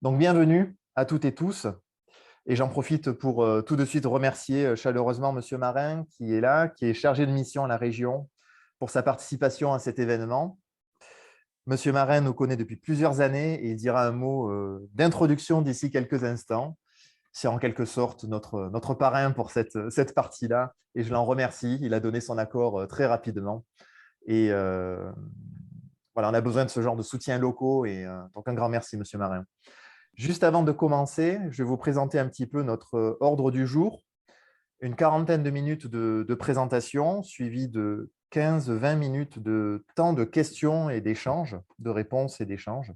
Donc, bienvenue à toutes et tous. Et j'en profite pour tout de suite remercier chaleureusement Monsieur Marin qui est là, qui est chargé de mission à la région pour sa participation à cet événement. Monsieur Marin nous connaît depuis plusieurs années et il dira un mot d'introduction d'ici quelques instants. C'est en quelque sorte notre parrain pour cette partie-là et je l'en remercie. Il a donné son accord très rapidement. Et voilà, on a besoin de ce genre de soutien locaux et donc un grand merci, Monsieur Marin. Juste avant de commencer, je vais vous présenter un petit peu notre ordre du jour. Une quarantaine de minutes de présentation, suivie de 15-20 minutes de temps de questions et d'échanges, de réponses et d'échanges.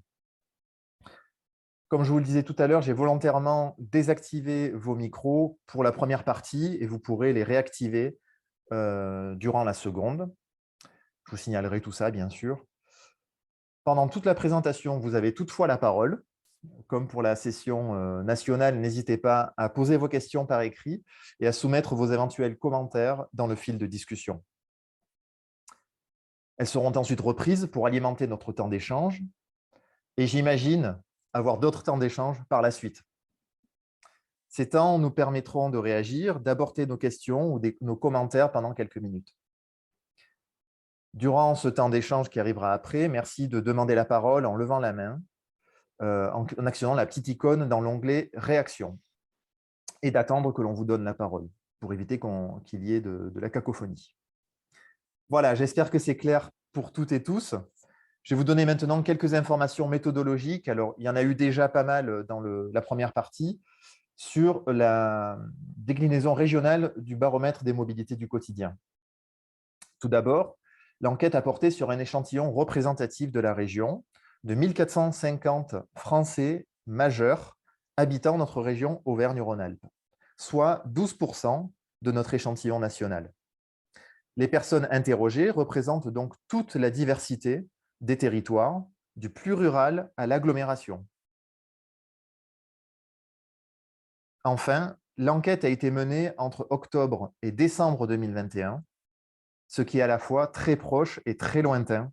Comme je vous le disais tout à l'heure, j'ai volontairement désactivé vos micros pour la première partie et vous pourrez les réactiver durant la seconde. Je vous signalerai tout ça, bien sûr. Pendant toute la présentation, vous avez toutefois la parole. Comme pour la session nationale, n'hésitez pas à poser vos questions par écrit et à soumettre vos éventuels commentaires dans le fil de discussion. Elles seront ensuite reprises pour alimenter notre temps d'échange et j'imagine avoir d'autres temps d'échange par la suite. Ces temps nous permettront de réagir, d'aborder nos questions ou nos commentaires pendant quelques minutes. Durant ce temps d'échange qui arrivera après, merci de demander la parole en levant la main, en actionnant la petite icône dans l'onglet « Réaction » et d'attendre que l'on vous donne la parole pour éviter qu'il y ait de la cacophonie. Voilà, j'espère que c'est clair pour toutes et tous. Je vais vous donner maintenant quelques informations méthodologiques. Alors, il y en a eu déjà pas mal dans la première partie sur la déclinaison régionale du baromètre des mobilités du quotidien. Tout d'abord, l'enquête a porté sur un échantillon représentatif de la région de 1450 Français majeurs habitant notre région Auvergne-Rhône-Alpes, soit 12% de notre échantillon national. Les personnes interrogées représentent donc toute la diversité des territoires, du plus rural à l'agglomération. Enfin, l'enquête a été menée entre octobre et décembre 2021, ce qui est à la fois très proche et très lointain,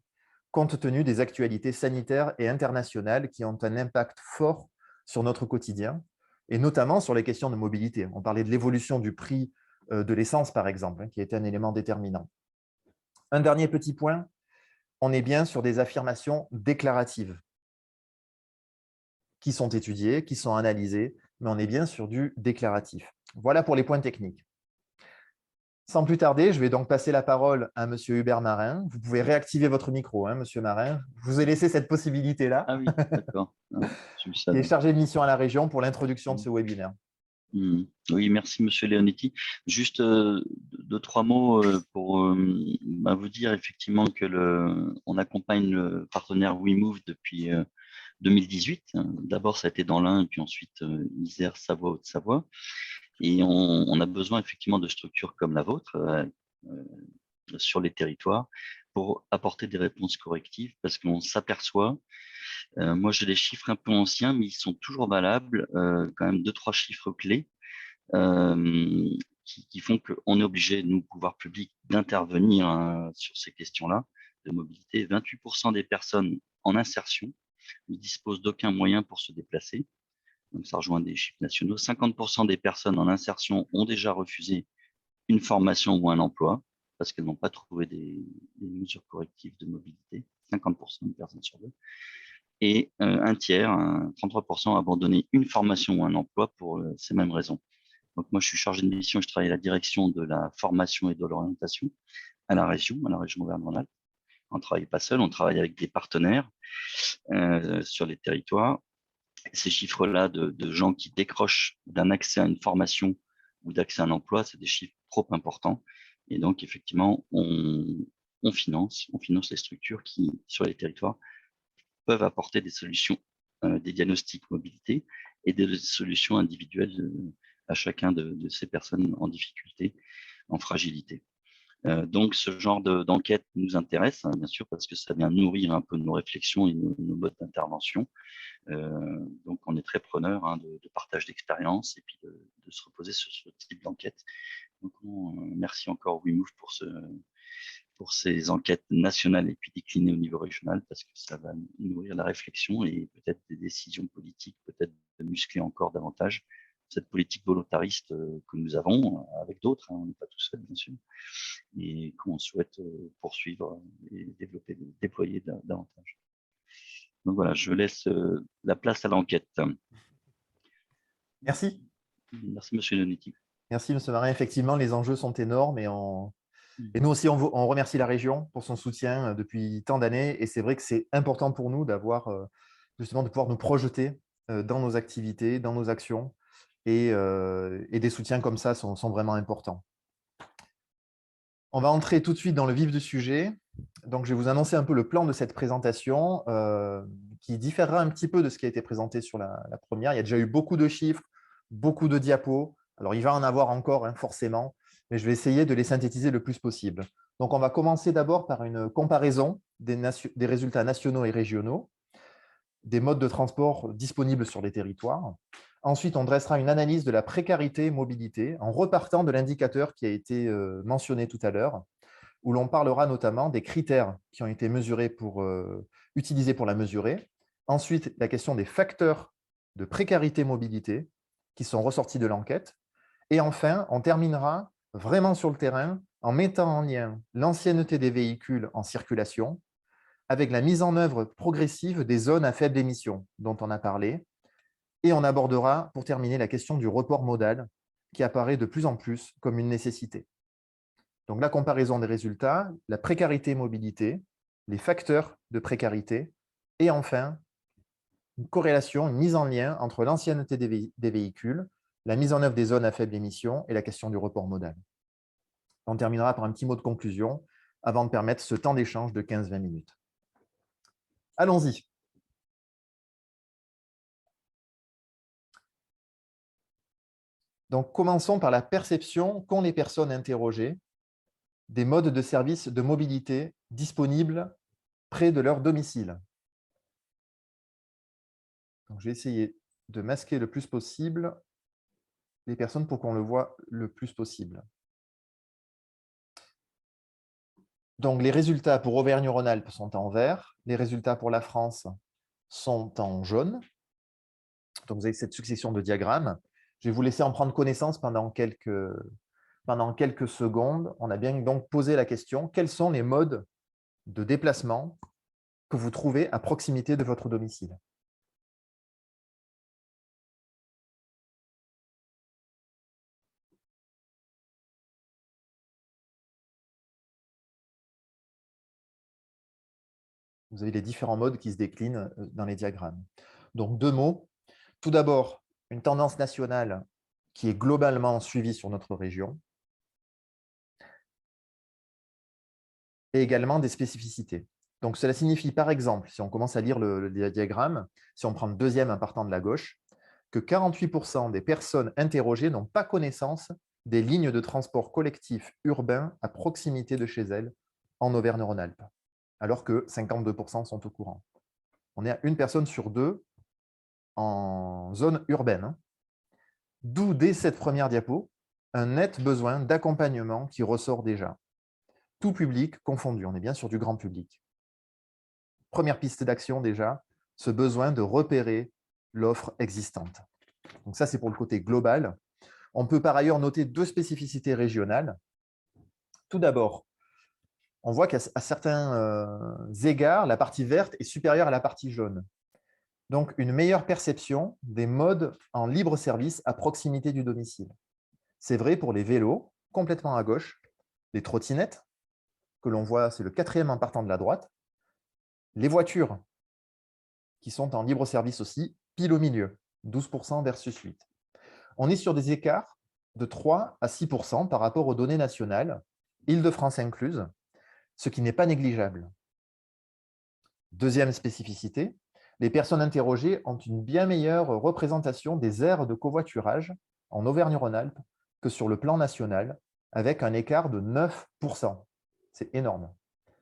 compte tenu des actualités sanitaires et internationales qui ont un impact fort sur notre quotidien, et notamment sur les questions de mobilité. On parlait de l'évolution du prix de l'essence, par exemple, qui était un élément déterminant. Un dernier petit point, on est bien sur des affirmations déclaratives qui sont étudiées, qui sont analysées, mais on est bien sur du déclaratif. Voilà pour les points techniques. Sans plus tarder, je vais donc passer la parole à Monsieur Hubert Marin. Vous pouvez réactiver votre micro, hein, Monsieur Marin. Je vous ai laissé cette possibilité-là, Ah oui, d'accord. Ah, je le qui est savais. chargé de mission à la région pour l'introduction de ce webinaire. Oui, merci Monsieur Leonetti. Juste deux, trois mots pour vous dire effectivement que on accompagne le partenaire WeMove depuis 2018. D'abord, ça a été dans l'Ain, puis ensuite Isère, Savoie, Haute-Savoie. Et on a besoin effectivement de structures comme la vôtre sur les territoires pour apporter des réponses correctives parce qu'on s'aperçoit. Moi, j'ai des chiffres un peu anciens, mais ils sont toujours valables. Quand même deux, trois chiffres clés qui font qu'on est obligé, nous, pouvoir public, d'intervenir sur ces questions-là de mobilité. 28% des personnes en insertion ne disposent d'aucun moyen pour se déplacer. Donc, ça rejoint des chiffres nationaux. 50% des personnes en insertion ont déjà refusé une formation ou un emploi parce qu'elles n'ont pas trouvé des mesures correctives de mobilité. 50% de personnes sur deux. Et un tiers, 33%, ont abandonné une formation ou un emploi pour ces mêmes raisons. Donc moi, je suis chargé de mission, je travaille à la direction de la formation et de l'orientation à la région Auvergne-Rhône-Alpes. On ne travaille pas seul, on travaille avec des partenaires sur les territoires. Ces chiffres-là de gens qui décrochent d'un accès à une formation ou d'accès à un emploi, c'est des chiffres trop importants. Et donc, effectivement, on finance les structures qui, sur les territoires, peuvent apporter des solutions, des diagnostics mobilité et des solutions individuelles à chacun de ces personnes en difficulté, en fragilité. Donc, ce genre d'enquête nous intéresse, bien sûr, parce que ça vient nourrir un peu nos réflexions et nos modes d'intervention. Donc, on est très preneur de partage d'expérience et puis de se reposer sur ce type d'enquête. Donc, merci encore WeMove pour ces enquêtes nationales et puis déclinées au niveau régional, parce que ça va nourrir la réflexion et peut-être des décisions politiques, peut-être muscler encore davantage cette politique volontariste que nous avons avec d'autres, on n'est pas tout seul bien sûr, et qu'on souhaite poursuivre et développer, déployer davantage. Donc voilà, je laisse la place à l'enquête. Merci. Merci, Monsieur Donetti. Merci, Monsieur Marin. Effectivement, les enjeux sont énormes et nous aussi, on remercie la région pour son soutien depuis tant d'années. Et c'est vrai que c'est important pour nous d'avoir justement de pouvoir nous projeter dans nos activités, dans nos actions. Et des soutiens comme ça sont vraiment importants. On va entrer tout de suite dans le vif du sujet. Donc, je vais vous annoncer un peu le plan de cette présentation qui différera un petit peu de ce qui a été présenté sur la première. Il y a déjà eu beaucoup de chiffres, beaucoup de diapos. Alors, il va en avoir encore, hein, forcément, mais je vais essayer de les synthétiser le plus possible. Donc, on va commencer d'abord par une comparaison des résultats nationaux et régionaux, des modes de transport disponibles sur les territoires. Ensuite, on dressera une analyse de la précarité mobilité en repartant de l'indicateur qui a été mentionné tout à l'heure, où l'on parlera notamment des critères qui ont été utilisés pour la mesurer. Ensuite, la question des facteurs de précarité mobilité qui sont ressortis de l'enquête. Et enfin, on terminera vraiment sur le terrain en mettant en lien l'ancienneté des véhicules en circulation avec la mise en œuvre progressive des zones à faible émission dont on a parlé. Et on abordera, pour terminer, la question du report modal qui apparaît de plus en plus comme une nécessité. Donc, la comparaison des résultats, la précarité mobilité, les facteurs de précarité et enfin, une corrélation, une mise en lien entre l'ancienneté des véhicules, la mise en œuvre des zones à faible émission et la question du report modal. On terminera par un petit mot de conclusion avant de permettre ce temps d'échange de 15-20 minutes. Allons-y. Donc, commençons par la perception qu'ont les personnes interrogées des modes de service de mobilité disponibles près de leur domicile. Donc, je vais essayer de masquer le plus possible les personnes pour qu'on le voit le plus possible. Donc, les résultats pour Auvergne-Rhône-Alpes sont en vert, les résultats pour la France sont en jaune. Donc, vous avez cette succession de diagrammes. Je vais vous laisser en prendre connaissance pendant quelques secondes. On a bien donc posé la question, quels sont les modes de déplacement que vous trouvez à proximité de votre domicile? Vous avez les différents modes qui se déclinent dans les diagrammes. Donc, deux mots. Tout d'abord, une tendance nationale qui est globalement suivie sur notre région et également des spécificités. Donc, cela signifie, par exemple, si on commence à lire le diagramme, si on prend le deuxième en partant de la gauche, que 48% des personnes interrogées n'ont pas connaissance des lignes de transport collectif urbain à proximité de chez elles en Auvergne-Rhône-Alpes, alors que 52% sont au courant. On est à une personne sur deux en zone urbaine. D'où, dès cette première diapo, un net besoin d'accompagnement qui ressort déjà. Tout public confondu, on est bien sur du grand public. Première piste d'action déjà, ce besoin de repérer l'offre existante. Donc ça, c'est pour le côté global. On peut par ailleurs noter deux spécificités régionales. Tout d'abord, on voit qu'à certains égards, la partie verte est supérieure à la partie jaune. Donc, une meilleure perception des modes en libre service à proximité du domicile. C'est vrai pour les vélos, complètement à gauche, les trottinettes, que l'on voit, c'est le quatrième en partant de la droite, les voitures, qui sont en libre service aussi, pile au milieu, 12% versus 8%. On est sur des écarts de 3 à 6% par rapport aux données nationales, Île-de-France incluse, ce qui n'est pas négligeable. Deuxième spécificité, les personnes interrogées ont une bien meilleure représentation des aires de covoiturage en Auvergne-Rhône-Alpes que sur le plan national, avec un écart de 9%. C'est énorme.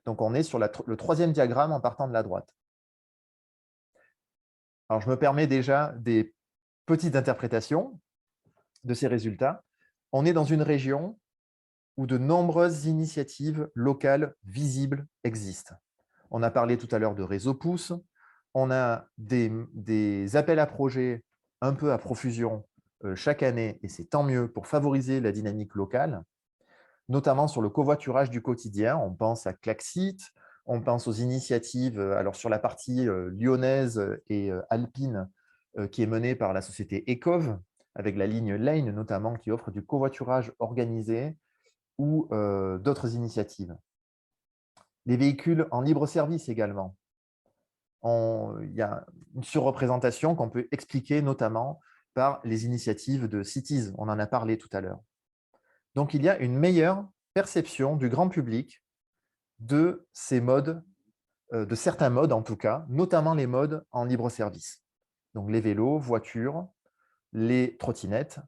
Donc, on est sur le troisième diagramme en partant de la droite. Alors, je me permets déjà des petites interprétations de ces résultats. On est dans une région où de nombreuses initiatives locales visibles existent. On a parlé tout à l'heure de réseau pouce, on a des appels à projets un peu à profusion chaque année, et c'est tant mieux pour favoriser la dynamique locale, notamment sur le covoiturage du quotidien. On pense à Klaxit, on pense aux initiatives alors sur la partie lyonnaise et alpine qui est menée par la société Ecov, avec la ligne Lane notamment, qui offre du covoiturage organisé, ou d'autres initiatives. Les véhicules en libre service également. Il y a une surreprésentation qu'on peut expliquer notamment par les initiatives de Cities. On en a parlé tout à l'heure. Donc, il y a une meilleure perception du grand public de ces modes, de certains modes en tout cas, notamment les modes en libre service. Donc, les vélos, voitures, les trottinettes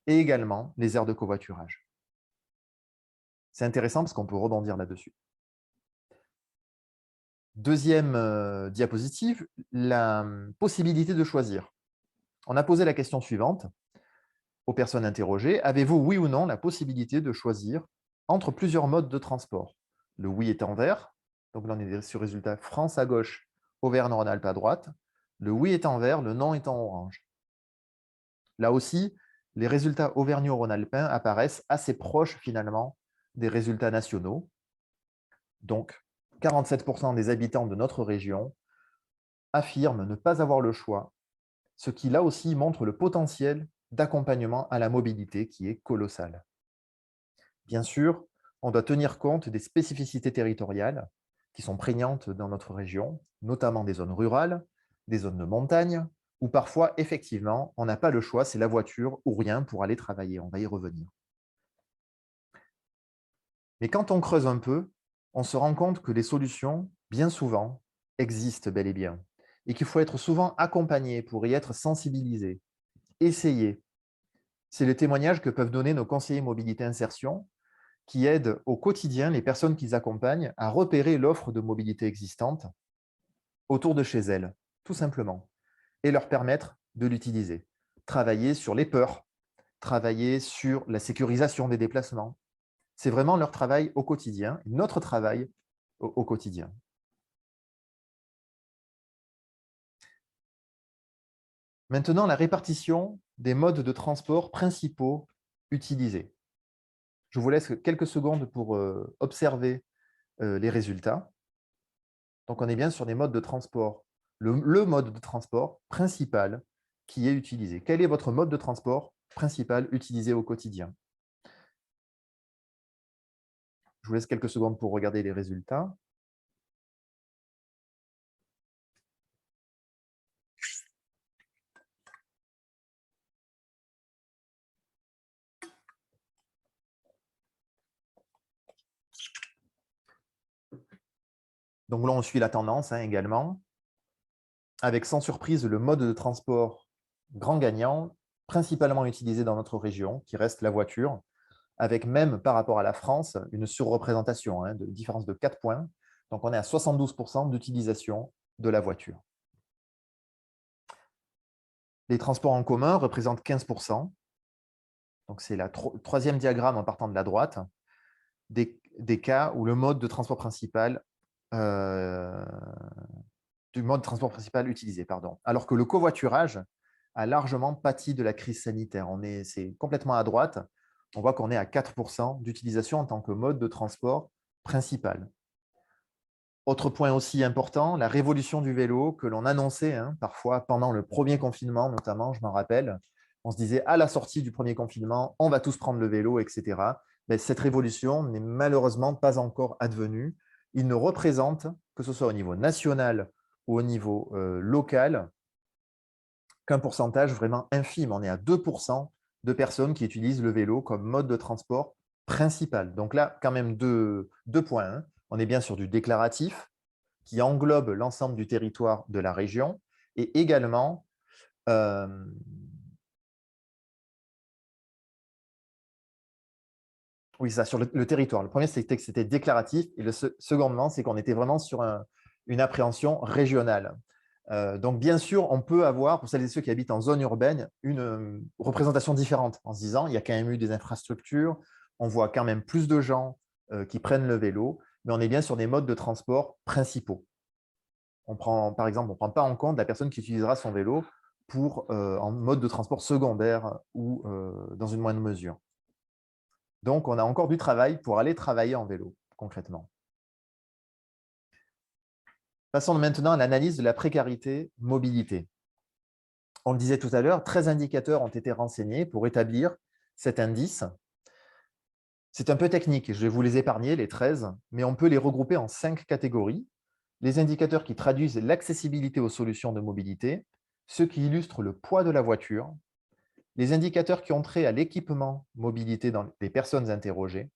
et également les aires de covoiturage. C'est intéressant parce qu'on peut rebondir là-dessus. Deuxième diapositive, la possibilité de choisir. On a posé la question suivante aux personnes interrogées. Avez-vous, oui ou non, la possibilité de choisir entre plusieurs modes de transport? Le oui est en vert. Donc là, on est sur résultat France à gauche, Auvergne-Rhône-Alpes à droite. Le oui est en vert, le non est en orange. Là aussi, les résultats auvergno-rhône-alpins apparaissent assez proches finalement des résultats nationaux. Donc, 47% des habitants de notre région affirment ne pas avoir le choix, ce qui là aussi montre le potentiel d'accompagnement à la mobilité qui est colossal. Bien sûr, on doit tenir compte des spécificités territoriales qui sont prégnantes dans notre région, notamment des zones rurales, des zones de montagne, où parfois, effectivement, on n'a pas le choix, c'est la voiture ou rien pour aller travailler. On va y revenir. Mais quand on creuse un peu, on se rend compte que les solutions, bien souvent, existent bel et bien, et qu'il faut être souvent accompagné pour y être sensibilisé, essayer. C'est le témoignage que peuvent donner nos conseillers mobilité insertion, qui aident au quotidien les personnes qu'ils accompagnent à repérer l'offre de mobilité existante autour de chez elles, tout simplement, et leur permettre de l'utiliser. Travailler sur les peurs, travailler sur la sécurisation des déplacements. C'est vraiment leur travail au quotidien, notre travail au quotidien. Maintenant, la répartition des modes de transport principaux utilisés. Je vous laisse quelques secondes pour observer les résultats. Donc, on est bien sur des modes de transport. Le mode de transport principal qui est utilisé. Quel est votre mode de transport principal utilisé au quotidien? Je vous laisse quelques secondes pour regarder les résultats. Donc là, on suit la tendance également, avec sans surprise le mode de transport grand gagnant, principalement utilisé dans notre région, qui reste la voiture, avec même par rapport à la France, une surreprésentation, de différence de 4 points. Donc on est à 72% d'utilisation de la voiture. Les transports en commun représentent 15%. Donc c'est le troisième diagramme en partant de la droite, des cas où le mode de transport principal utilisé. Alors que le covoiturage a largement pâti de la crise sanitaire. C'est complètement à droite. On voit qu'on est à 4% d'utilisation en tant que mode de transport principal. Autre point aussi important, la révolution du vélo que l'on annonçait parfois pendant le premier confinement, notamment, je m'en rappelle. On se disait à la sortie du premier confinement, on va tous prendre le vélo, etc. Mais cette révolution n'est malheureusement pas encore advenue. Il ne représente, que ce soit au niveau national ou au niveau local, qu'un pourcentage vraiment infime. On est à 2% de personnes qui utilisent le vélo comme mode de transport principal. Donc là, quand même deux points. On est bien sur du déclaratif qui englobe l'ensemble du territoire de la région et également oui, ça, sur le territoire. Le premier, c'était que c'était déclaratif et le secondement, c'est qu'on était vraiment sur une appréhension régionale. Donc, bien sûr, on peut avoir, pour celles et ceux qui habitent en zone urbaine, une représentation différente en se disant il y a quand même eu des infrastructures, on voit quand même plus de gens qui prennent le vélo, mais on est bien sur des modes de transport principaux. Par exemple, on ne prend pas en compte la personne qui utilisera son vélo en mode de transport secondaire ou dans une moindre mesure. Donc, on a encore du travail pour aller travailler en vélo, concrètement. Passons maintenant à l'analyse de la précarité mobilité. On le disait tout à l'heure, 13 indicateurs ont été renseignés pour établir cet indice. C'est un peu technique, je vais vous les épargner, les 13, mais on peut les regrouper en 5 catégories. Les indicateurs qui traduisent l'accessibilité aux solutions de mobilité, ceux qui illustrent le poids de la voiture, les indicateurs qui ont trait à l'équipement mobilité des personnes interrogées,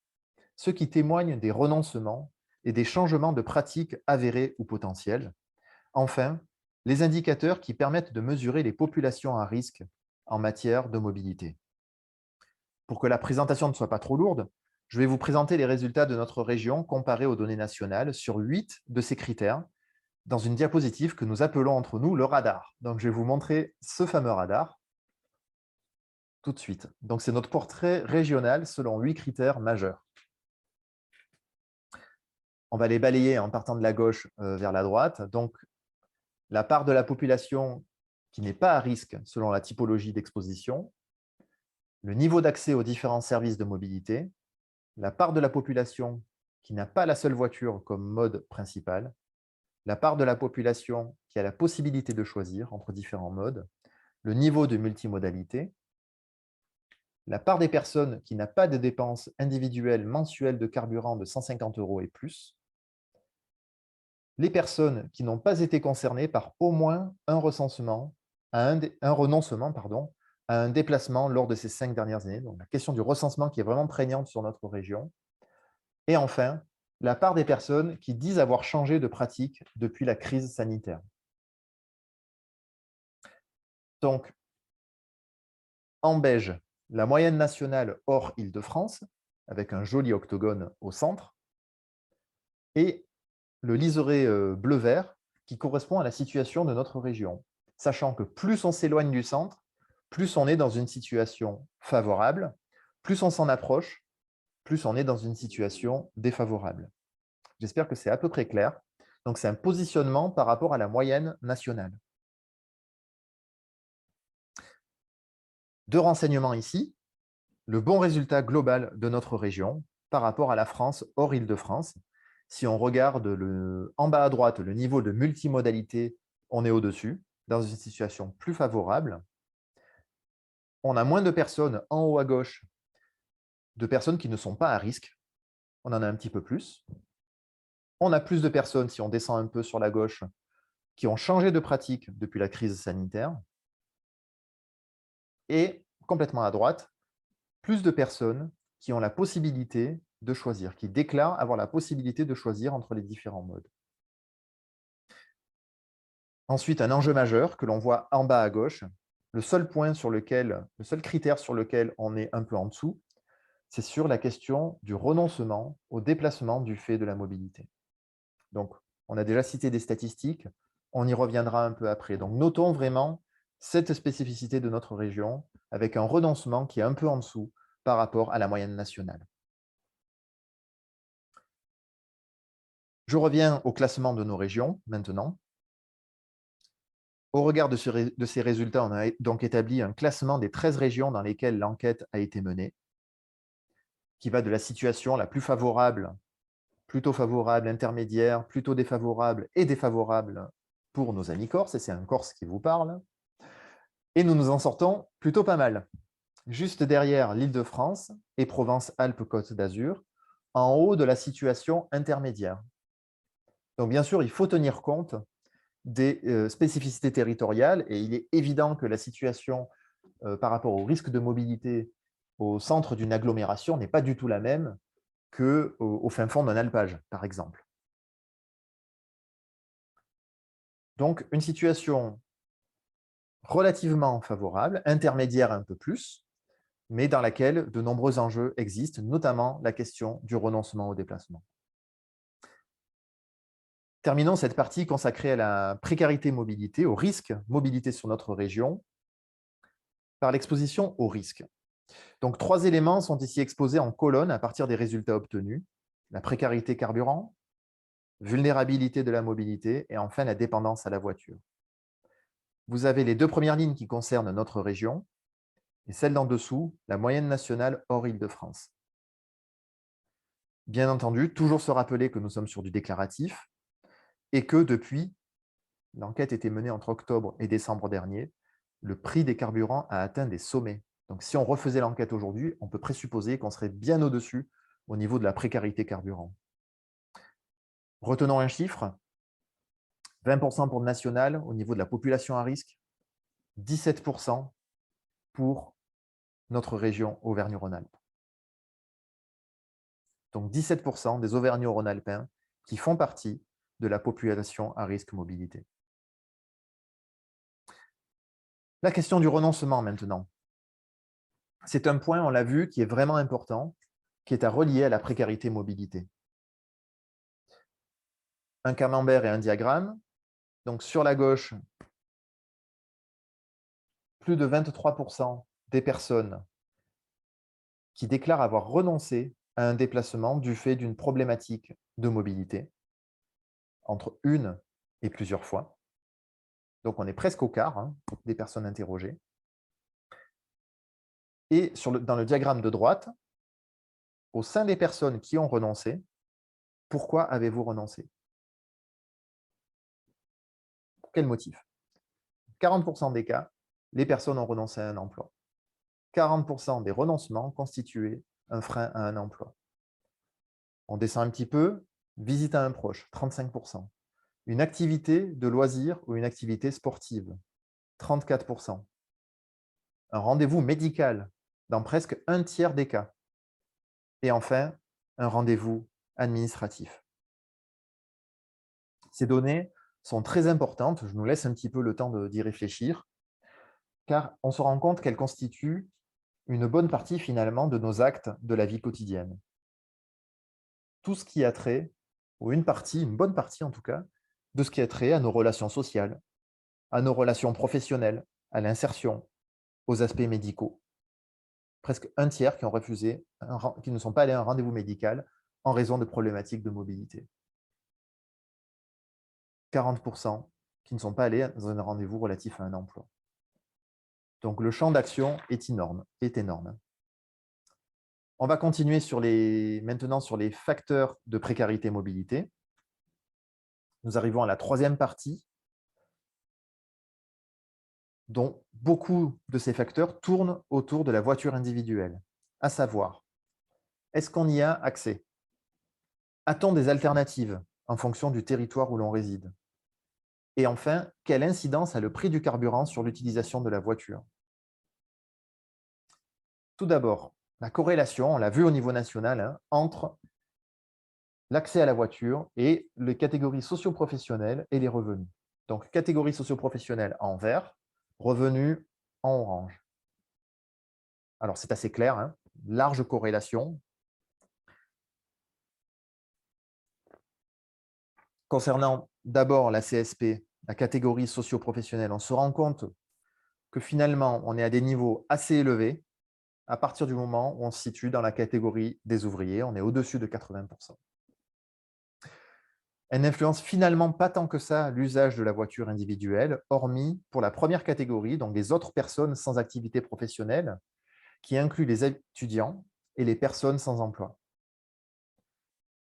ceux qui témoignent des renoncements et des changements de pratiques avérés ou potentiels. Enfin, les indicateurs qui permettent de mesurer les populations à risque en matière de mobilité. Pour que la présentation ne soit pas trop lourde, je vais vous présenter les résultats de notre région comparés aux données nationales sur 8 de ces critères dans une diapositive que nous appelons entre nous le radar. Donc, je vais vous montrer ce fameux radar tout de suite. Donc, c'est notre portrait régional selon 8 critères majeurs. On va les balayer en partant de la gauche vers la droite. Donc, la part de la population qui n'est pas à risque selon la typologie d'exposition, le niveau d'accès aux différents services de mobilité, la part de la population qui n'a pas la seule voiture comme mode principal, la part de la population qui a la possibilité de choisir entre différents modes, le niveau de multimodalité, la part des personnes qui n'a pas de dépenses individuelles mensuelles de carburant de 150 € et plus, les personnes qui n'ont pas été concernées par au moins un renoncement à un déplacement lors de ces 5 dernières années. Donc, la question du recensement qui est vraiment prégnante sur notre région. Et enfin, la part des personnes qui disent avoir changé de pratique depuis la crise sanitaire. Donc, en beige, la moyenne nationale hors Île-de-France, avec un joli octogone au centre, et le liseré bleu-vert qui correspond à la situation de notre région, sachant que plus on s'éloigne du centre, plus on est dans une situation favorable, plus on s'en approche, plus on est dans une situation défavorable. J'espère que c'est à peu près clair. Donc, c'est un positionnement par rapport à la moyenne nationale. Deux renseignements ici. Le bon résultat global de notre région par rapport à la France hors Île-de-France. Si on regarde en bas à droite, le niveau de multimodalité, on est au-dessus, dans une situation plus favorable. On a moins de personnes en haut à gauche, de personnes qui ne sont pas à risque. On en a un petit peu plus. On a plus de personnes, si on descend un peu sur la gauche, qui ont changé de pratique depuis la crise sanitaire. Et complètement à droite, plus de personnes qui ont la possibilité de choisir, qui déclarent avoir la possibilité de choisir entre les différents modes. Ensuite, un enjeu majeur que l'on voit en bas à gauche, le seul critère sur lequel on est un peu en dessous, c'est sur la question du renoncement au déplacement du fait de la mobilité. Donc, on a déjà cité des statistiques, on y reviendra un peu après. Donc, notons vraiment cette spécificité de notre région avec un renoncement qui est un peu en dessous par rapport à la moyenne nationale. Je reviens au classement de nos régions maintenant. Au regard de ces résultats, on a donc établi un classement des 13 régions dans lesquelles l'enquête a été menée, qui va de la situation la plus favorable, plutôt favorable, intermédiaire, plutôt défavorable et défavorable pour nos amis corses, et c'est un Corse qui vous parle. Et nous nous en sortons plutôt pas mal. Juste derrière l'Île-de-France et Provence-Alpes-Côte d'Azur, en haut de la situation intermédiaire. Donc bien sûr, il faut tenir compte des spécificités territoriales et il est évident que la situation par rapport au risque de mobilité au centre d'une agglomération n'est pas du tout la même qu'au fin fond d'un alpage, par exemple. Donc, une situation relativement favorable, intermédiaire un peu plus, mais dans laquelle de nombreux enjeux existent, notamment la question du renoncement au déplacement. Terminons cette partie consacrée à la précarité mobilité, au risque mobilité sur notre région, par l'exposition au risque. Donc, 3 éléments sont ici exposés en colonne à partir des résultats obtenus. La précarité carburant, vulnérabilité de la mobilité et enfin la dépendance à la voiture. vous avez les deux premières lignes qui concernent notre région et celle d'en dessous, la moyenne nationale hors Île-de-France. Bien entendu, toujours se rappeler que nous sommes sur du déclaratif et que depuis, l'enquête a été menée entre octobre et décembre dernier, le prix des carburants a atteint des sommets. Donc si on refaisait l'enquête aujourd'hui, on peut présupposer qu'on serait bien au-dessus au niveau de la précarité carburant. Retenons un chiffre, 20% pour le national au niveau de la population à risque, 17% pour notre région Auvergne-Rhône-Alpes. Donc 17% des Auvergnats-Rhône-Alpins qui font partie de la population à risque mobilité. La question du renoncement maintenant. C'est un point, on l'a vu, qui est vraiment important, qui est à relier à la précarité mobilité. Un camembert et un diagramme. Donc sur la gauche, plus de 23% des personnes qui déclarent avoir renoncé à un déplacement du fait d'une problématique de mobilité, entre une et plusieurs fois. Donc on est presque au quart des personnes interrogées. Et dans le diagramme de droite, au sein des personnes qui ont renoncé, pourquoi avez-vous renoncé? Pour quel motif? 40% des cas, les personnes ont renoncé à un emploi. 40% des renoncements constituaient un frein à un emploi. On descend un petit peu, visite à un proche, 35%. Une activité de loisir ou une activité sportive, 34%. Un rendez-vous médical, dans presque un tiers des cas. Et enfin, un rendez-vous administratif. Ces données sont très importantes, je nous laisse un petit peu le temps d'y réfléchir, car on se rend compte qu'elles constituent une bonne partie finalement de nos actes de la vie quotidienne. Tout ce qui a trait, ou une bonne partie en tout cas, de ce qui a trait à nos relations sociales, à nos relations professionnelles, à l'insertion, aux aspects médicaux. Presque un tiers qui ont refusé, qui ne sont pas allés à un rendez-vous médical en raison de problématiques de mobilité. 40% qui ne sont pas allés dans un rendez-vous relatif à un emploi. Donc le champ d'action est énorme. On va continuer maintenant sur les facteurs de précarité mobilité. Nous arrivons à la troisième partie, dont beaucoup de ces facteurs tournent autour de la voiture individuelle, à savoir, est-ce qu'on y a accès? A-t-on des alternatives en fonction du territoire où l'on réside? Et enfin, quelle incidence a le prix du carburant sur l'utilisation de la voiture? Tout d'abord, la corrélation, on l'a vu au niveau national, entre l'accès à la voiture et les catégories socio-professionnelles et les revenus. Donc, catégorie socio-professionnelle en vert, revenus en orange. Alors, c'est assez clair, large corrélation. Concernant d'abord la CSP, la catégorie socio-professionnelle, on se rend compte que finalement, on est à des niveaux assez élevés à partir du moment où on se situe dans la catégorie des ouvriers, on est au-dessus de 80%. Elle n'influence finalement pas tant que ça l'usage de la voiture individuelle, hormis pour la première catégorie, donc les autres personnes sans activité professionnelle, qui inclut les étudiants et les personnes sans emploi.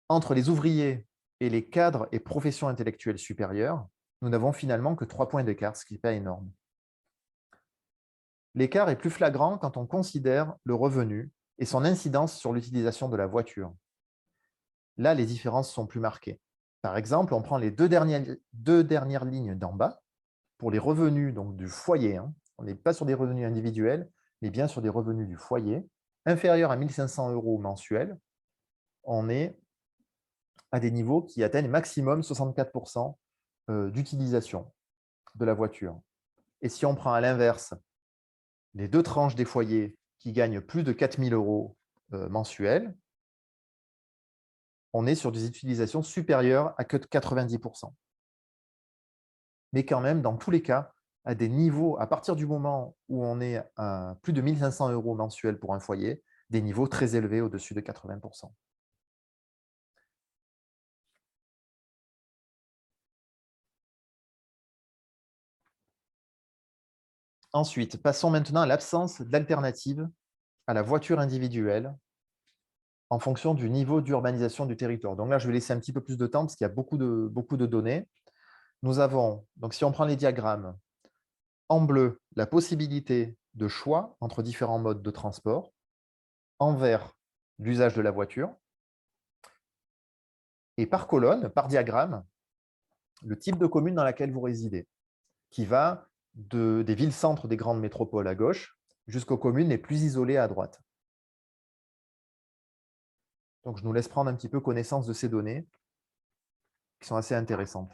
Entre les ouvriers et les cadres et professions intellectuelles supérieures, nous n'avons finalement que 3 points d'écart, ce qui n'est pas énorme. L'écart est plus flagrant quand on considère le revenu et son incidence sur l'utilisation de la voiture. Là, les différences sont plus marquées. Par exemple, on prend les deux dernières lignes d'en bas pour les revenus donc, du foyer. On n'est pas sur des revenus individuels, mais bien sur des revenus du foyer. Inférieurs à 1 500 € mensuels, on est à des niveaux qui atteignent maximum 64% d'utilisation de la voiture. Et si on prend à l'inverse les deux tranches des foyers qui gagnent plus de 4 000 € mensuels, on est sur des utilisations supérieures à que 90%. Mais quand même, dans tous les cas, à des niveaux, à partir du moment où on est à plus de 1 500 € mensuels pour un foyer, des niveaux très élevés au-dessus de 80%. Ensuite, passons maintenant à l'absence d'alternative à la voiture individuelle en fonction du niveau d'urbanisation du territoire. Donc là, je vais laisser un petit peu plus de temps parce qu'il y a beaucoup de données. Nous avons, donc si on prend les diagrammes, en bleu, la possibilité de choix entre différents modes de transport, en vert, l'usage de la voiture, et par colonne, par diagramme, le type de commune dans laquelle vous résidez, qui va des villes-centres des grandes métropoles à gauche jusqu'aux communes les plus isolées à droite. Donc, je nous laisse prendre un petit peu connaissance de ces données qui sont assez intéressantes.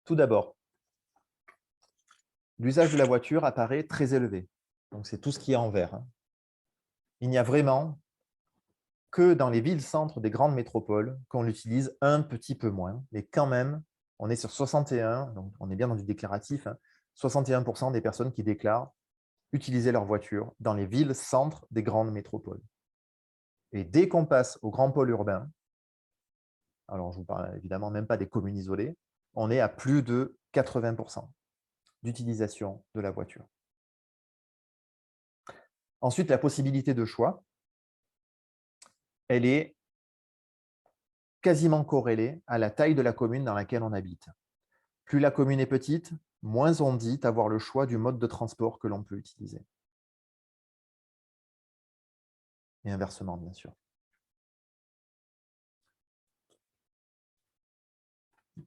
Tout d'abord, l'usage de la voiture apparaît très élevé. Donc, c'est tout ce qui est en vert. Il n'y a vraiment que dans les villes-centres des grandes métropoles qu'on l'utilise un petit peu moins. Mais quand même, on est sur 61, donc on est bien dans du déclaratif, 61% des personnes qui déclarent utiliser leur voiture dans les villes-centres des grandes métropoles. Et dès qu'on passe au grand pôle urbain, alors je ne vous parle évidemment même pas des communes isolées, on est à plus de 80% d'utilisation de la voiture. Ensuite, la possibilité de choix, elle est quasiment corrélée à la taille de la commune dans laquelle on habite. Plus la commune est petite, moins on dit avoir le choix du mode de transport que l'on peut utiliser. Et inversement, bien sûr.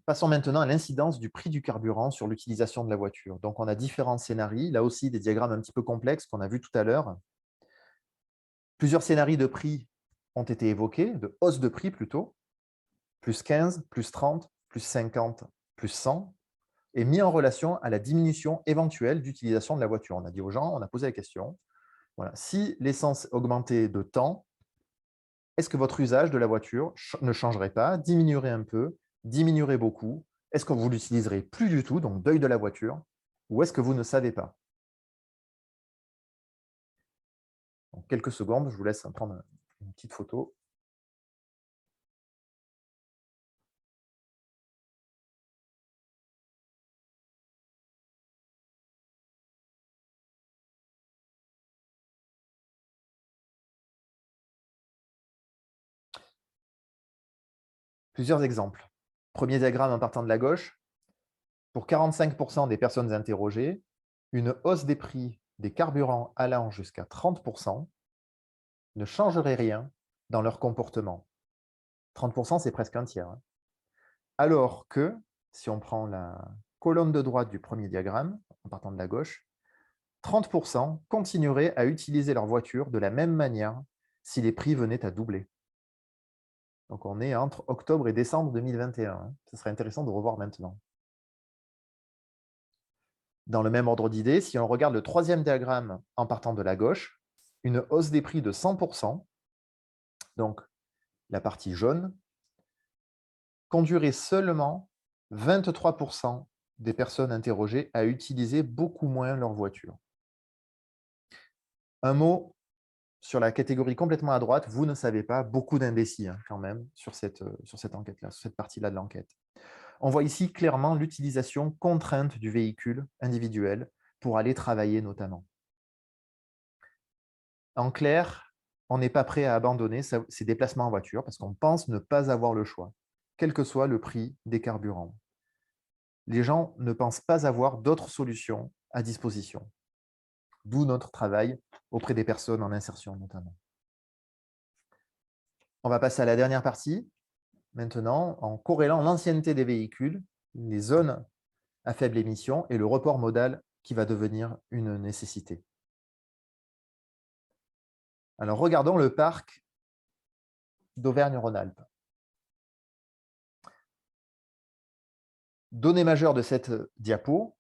Passons maintenant à l'incidence du prix du carburant sur l'utilisation de la voiture. Donc, on a différents scénarios, là aussi des diagrammes un petit peu complexes qu'on a vus tout à l'heure. Plusieurs scénarios de prix ont été évoqués, de hausse de prix plutôt, plus 15, plus 30, plus 50, plus 100, et mis en relation à la diminution éventuelle d'utilisation de la voiture. On a dit aux gens, on a posé la question, voilà, si l'essence augmentait de temps, est-ce que votre usage de la voiture ne changerait pas, diminuerait un peu, diminuerait beaucoup? Est-ce que vous l'utiliserez plus du tout, donc deuil de la voiture, ou est-ce que vous ne savez pas? En quelques secondes, je vous laisse prendre une petite photo. Plusieurs exemples. Premier diagramme en partant de la gauche. Pour 45% des personnes interrogées, une hausse des prix des carburants allant jusqu'à 30% ne changerait rien dans leur comportement. 30%, c'est presque un tiers. Alors que, si on prend la colonne de droite du premier diagramme, en partant de la gauche, 30% continueraient à utiliser leur voiture de la même manière si les prix venaient à doubler. Donc on est entre octobre et décembre 2021. Ce serait intéressant de revoir maintenant. Dans le même ordre d'idées, si on regarde le troisième diagramme en partant de la gauche, une hausse des prix de 100%, donc la partie jaune, conduirait seulement 23% des personnes interrogées à utiliser beaucoup moins leur voiture. Un mot sur la catégorie complètement à droite, vous ne savez pas, beaucoup d'imbéciles quand même sur cette enquête-là, sur cette partie-là de l'enquête. On voit ici clairement l'utilisation contrainte du véhicule individuel pour aller travailler notamment. En clair, on n'est pas prêt à abandonner ces déplacements en voiture parce qu'on pense ne pas avoir le choix, quel que soit le prix des carburants. Les gens ne pensent pas avoir d'autres solutions à disposition, d'où notre travail auprès des personnes en insertion notamment. On va passer à la dernière partie, maintenant, en corrélant l'ancienneté des véhicules, les zones à faible émission et le report modal qui va devenir une nécessité. Alors, regardons le parc d'Auvergne-Rhône-Alpes. Donnée majeure de cette diapo,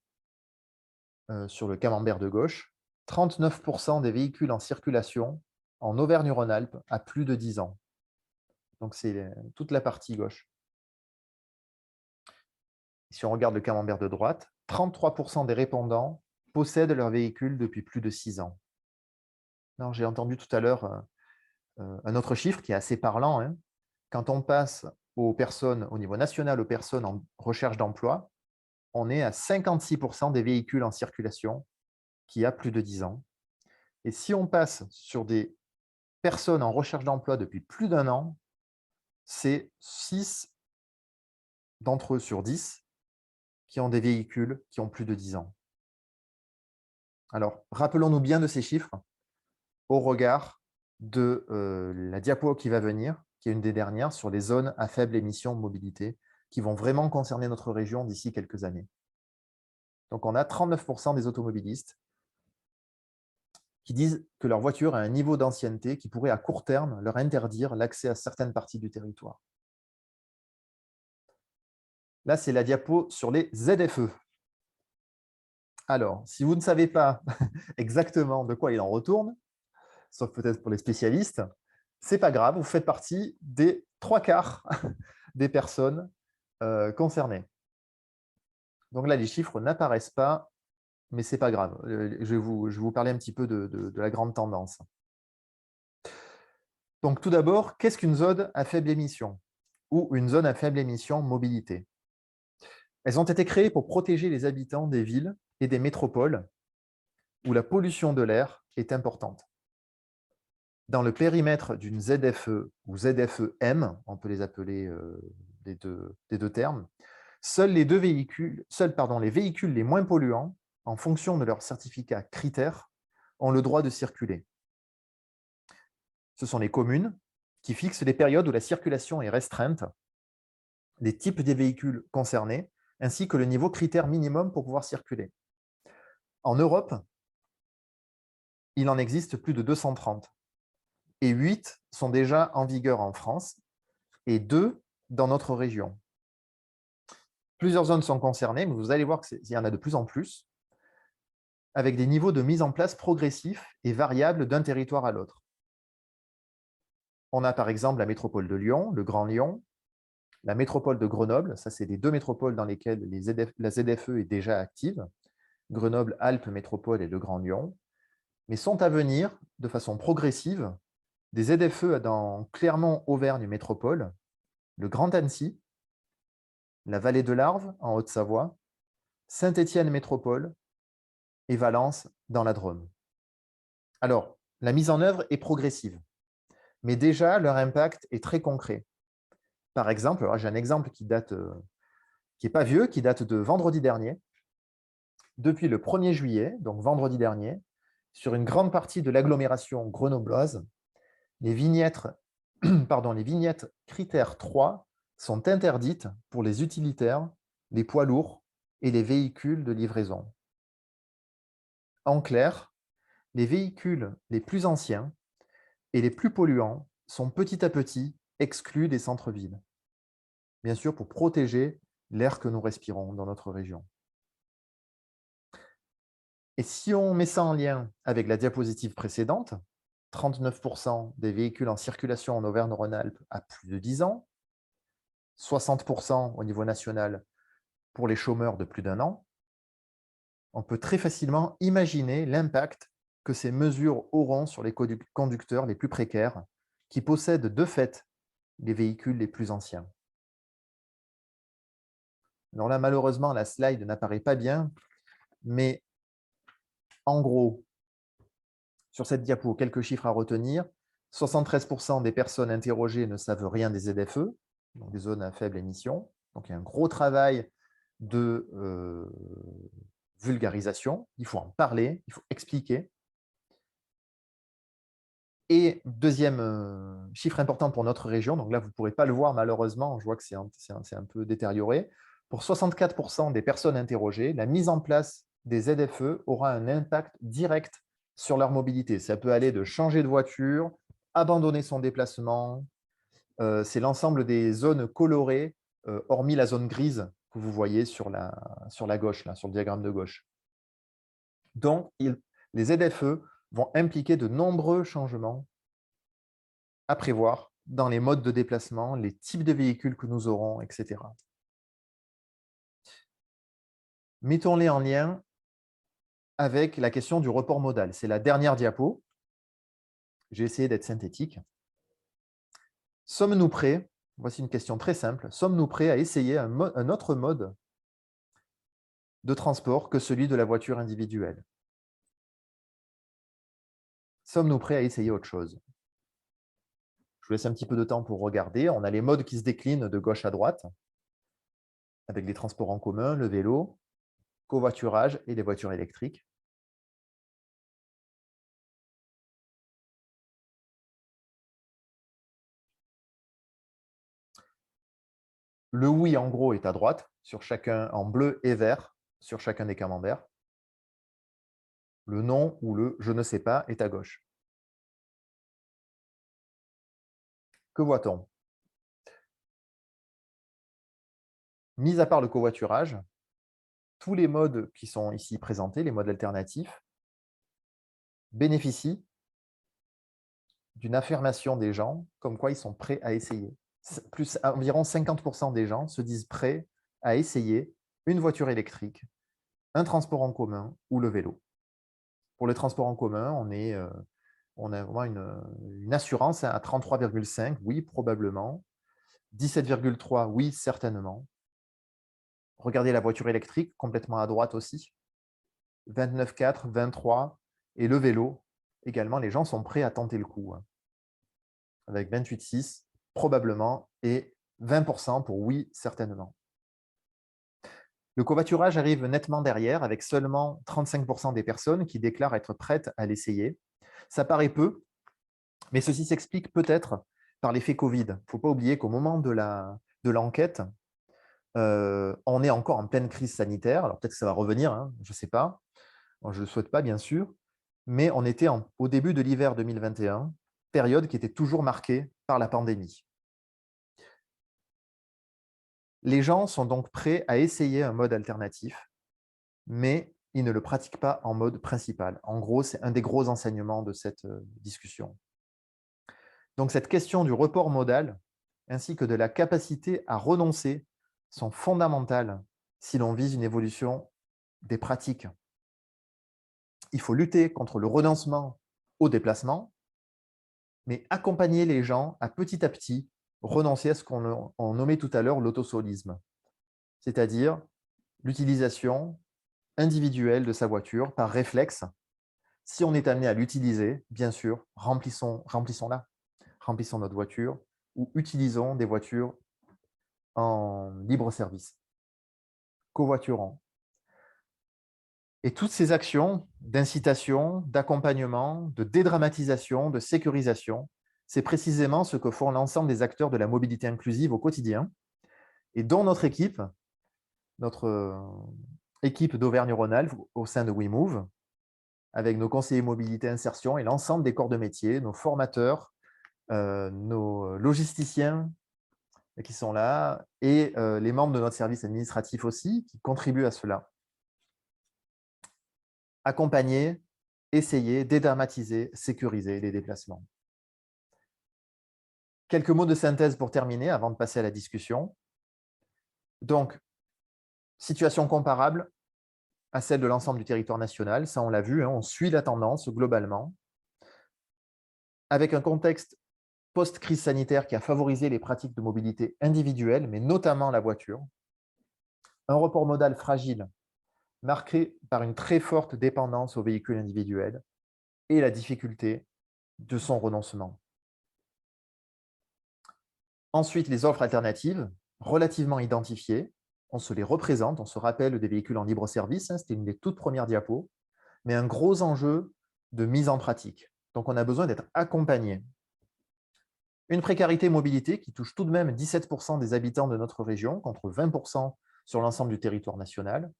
sur le camembert de gauche, 39% des véhicules en circulation en Auvergne-Rhône-Alpes à plus de 10 ans. Donc, c'est toute la partie gauche. Si on regarde le camembert de droite, 33% des répondants possèdent leur véhicule depuis plus de 6 ans. J'ai entendu tout à l'heure un autre chiffre qui est assez parlant, hein. Quand on passe aux personnes, au niveau national, aux personnes en recherche d'emploi, on est à 56% des véhicules en circulation qui a plus de 10 ans. Et si on passe sur des personnes en recherche d'emploi depuis plus d'un an, c'est 6 d'entre eux sur 10 qui ont des véhicules qui ont plus de 10 ans. Alors, rappelons-nous bien de ces chiffres au regard de la diapo qui va venir, qui est une des dernières, sur les zones à faible émission mobilité, qui vont vraiment concerner notre région d'ici quelques années. Donc, on a 39% des automobilistes qui disent que leur voiture a un niveau d'ancienneté qui pourrait à court terme leur interdire l'accès à certaines parties du territoire. Là, c'est la diapo sur les ZFE. Alors, si vous ne savez pas exactement de quoi il en retourne, sauf peut-être pour les spécialistes, c'est pas grave, vous faites partie des 3/4 des personnes concernées. Donc là, les chiffres n'apparaissent pas, mais c'est pas grave. Je vais vous parler un petit peu de la grande tendance. Donc tout d'abord, qu'est-ce qu'une zone à faible émission ou une zone à faible émission mobilité? Elles ont été créées pour protéger les habitants des villes et des métropoles où la pollution de l'air est importante. Dans le périmètre d'une ZFE ou ZFE-M, on peut les appeler des deux termes, seuls les véhicules les moins polluants, en fonction de leur certificat critère, ont le droit de circuler. Ce sont les communes qui fixent les périodes où la circulation est restreinte, les types des véhicules concernés, ainsi que le niveau critère minimum pour pouvoir circuler. En Europe, il en existe plus de 230, et 8 sont déjà en vigueur en France, et 2 dans notre région. Plusieurs zones sont concernées, mais vous allez voir qu'il y en a de plus en plus, avec des niveaux de mise en place progressifs et variables d'un territoire à l'autre. On a par exemple la métropole de Lyon, le Grand Lyon, la métropole de Grenoble, ça c'est les 2 métropoles dans lesquelles la ZFE est déjà active, Grenoble, Alpes Métropole et le Grand Lyon, mais sont à venir de façon progressive des ZFE dans Clermont, Auvergne Métropole, le Grand Annecy, la vallée de l'Arve en Haute-Savoie, Saint-Étienne Métropole et Valence dans la Drôme. Alors, la mise en œuvre est progressive, mais déjà leur impact est très concret. Par exemple, j'ai un exemple qui n'est pas vieux, qui date de vendredi dernier. Depuis le 1er juillet, donc vendredi dernier, sur une grande partie de l'agglomération grenobloise, les vignettes critères 3 sont interdites pour les utilitaires, les poids lourds et les véhicules de livraison. En clair, les véhicules les plus anciens et les plus polluants sont petit à petit exclus des centres-villes. Bien sûr, pour protéger l'air que nous respirons dans notre région. Et si on met ça en lien avec la diapositive précédente, 39% des véhicules en circulation en Auvergne-Rhône-Alpes à plus de 10 ans, 60% au niveau national pour les chômeurs de plus d'1 an, on peut très facilement imaginer l'impact que ces mesures auront sur les conducteurs les plus précaires qui possèdent de fait les véhicules les plus anciens. Alors là, malheureusement, la slide n'apparaît pas bien, mais en gros, sur cette diapo, quelques chiffres à retenir. 73% des personnes interrogées ne savent rien des ZFE, donc des zones à faible émission. Donc, il y a un gros travail de vulgarisation. Il faut en parler, il faut expliquer. Et deuxième chiffre important pour notre région, donc là, vous ne pourrez pas le voir malheureusement, je vois que c'est un peu détérioré. Pour 64% des personnes interrogées, la mise en place des ZFE aura un impact direct sur leur mobilité. Ça peut aller de changer de voiture, abandonner son déplacement. C'est l'ensemble des zones colorées, hormis la zone grise que vous voyez sur la gauche, là, sur le diagramme de gauche. Donc, les ZFE vont impliquer de nombreux changements à prévoir dans les modes de déplacement, les types de véhicules que nous aurons, etc. Mettons-les en lien avec la question du report modal. C'est la dernière diapo. J'ai essayé d'être synthétique. Sommes-nous prêts, voici une question très simple, sommes-nous prêts à essayer un autre mode de transport que celui de la voiture individuelle? Sommes-nous prêts à essayer autre chose? Je vous laisse un petit peu de temps pour regarder. On a les modes qui se déclinent de gauche à droite, avec les transports en commun, le vélo, covoiturage et les voitures électriques. Le oui, en gros, est à droite, sur chacun, en bleu et vert, sur chacun des camemberts. Le non ou le je ne sais pas est à gauche. Que voit-on? Mis à part le covoiturage, tous les modes qui sont ici présentés, les modes alternatifs, bénéficient d'une affirmation des gens comme quoi ils sont prêts à essayer. Plus environ 50% des gens se disent prêts à essayer une voiture électrique, un transport en commun ou le vélo. Pour le transport en commun, on a vraiment une assurance à 33,5, oui, probablement. 17,3, oui, certainement. Regardez la voiture électrique, complètement à droite aussi. 29,4, 23. Et le vélo, également, les gens sont prêts à tenter le coup. Avec 28,6, probablement, et 20% pour oui, certainement. Le covoiturage arrive nettement derrière, avec seulement 35% des personnes qui déclarent être prêtes à l'essayer. Ça paraît peu, mais ceci s'explique peut-être par l'effet Covid. Il ne faut pas oublier qu'au moment de l'enquête, on est encore en pleine crise sanitaire. Alors peut-être que ça va revenir, hein, je ne sais pas. Je ne le souhaite pas, bien sûr. Mais on était au début de l'hiver 2021, période qui était toujours marquée par la pandémie. Les gens sont donc prêts à essayer un mode alternatif, mais ils ne le pratiquent pas en mode principal. En gros, c'est un des gros enseignements de cette discussion. Donc cette question du report modal, ainsi que de la capacité à renoncer, sont fondamentales si l'on vise une évolution des pratiques. Il faut lutter contre le renoncement au déplacement, mais accompagner les gens à petit renoncer à ce qu'on nommait tout à l'heure l'autosolisme, c'est-à-dire l'utilisation individuelle de sa voiture par réflexe. Si on est amené à l'utiliser, bien sûr, remplissons-la. Remplissons notre voiture ou utilisons des voitures en libre service. Covoiturons. Et toutes ces actions d'incitation, d'accompagnement, de dédramatisation, de sécurisation, c'est précisément ce que font l'ensemble des acteurs de la mobilité inclusive au quotidien et dont notre équipe d'Auvergne-Rhône-Alpes au sein de WeMove, avec nos conseillers mobilité insertion et l'ensemble des corps de métier, nos formateurs, nos logisticiens qui sont là et les membres de notre service administratif aussi qui contribuent à cela. Accompagner, essayer, dédramatiser, sécuriser les déplacements. Quelques mots de synthèse pour terminer avant de passer à la discussion. Donc, situation comparable à celle de l'ensemble du territoire national, ça on l'a vu, hein, on suit la tendance globalement, avec un contexte post-crise sanitaire qui a favorisé les pratiques de mobilité individuelle, mais notamment la voiture, un report modal fragile, marqué par une très forte dépendance aux véhicules individuels et la difficulté de son renoncement. Ensuite, les offres alternatives, relativement identifiées, on se les représente, on se rappelle des véhicules en libre service, hein, c'était une des toutes premières diapos, mais un gros enjeu de mise en pratique. Donc, on a besoin d'être accompagné. Une précarité mobilité qui touche tout de même 17% des habitants de notre région, contre 20% sur l'ensemble du territoire national.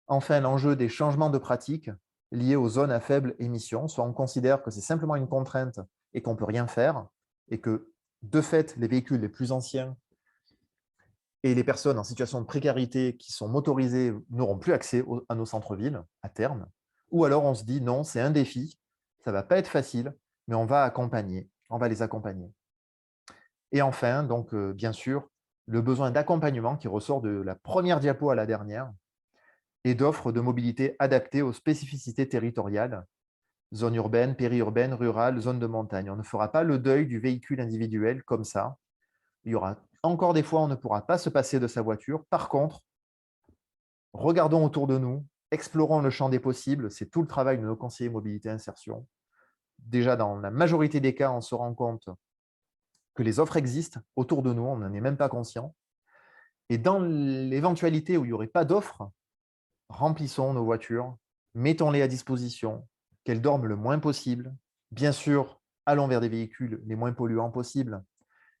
Enfin, l'enjeu des changements de pratiques liés aux zones à faible émission, soit on considère que c'est simplement une contrainte et qu'on ne peut rien faire, et que, de fait, les véhicules les plus anciens et les personnes en situation de précarité qui sont motorisées n'auront plus accès à nos centres-villes à terme. Ou alors on se dit non, c'est un défi, ça ne va pas être facile, mais on va les accompagner. Et enfin, donc, bien sûr, le besoin d'accompagnement qui ressort de la première diapo à la dernière et d'offres de mobilité adaptées aux spécificités territoriales zone urbaine, périurbaine, rurale, zone de montagne. On ne fera pas le deuil du véhicule individuel comme ça. Il y aura encore des fois, on ne pourra pas se passer de sa voiture. Par contre, regardons autour de nous, explorons le champ des possibles. C'est tout le travail de nos conseillers mobilité insertion. Déjà, dans la majorité des cas, on se rend compte que les offres existent autour de nous, on n'en est même pas conscient. Et dans l'éventualité où il n'y aurait pas d'offres, remplissons nos voitures, mettons-les à disposition, qu'elles dorment le moins possible. Bien sûr, allons vers des véhicules les moins polluants possibles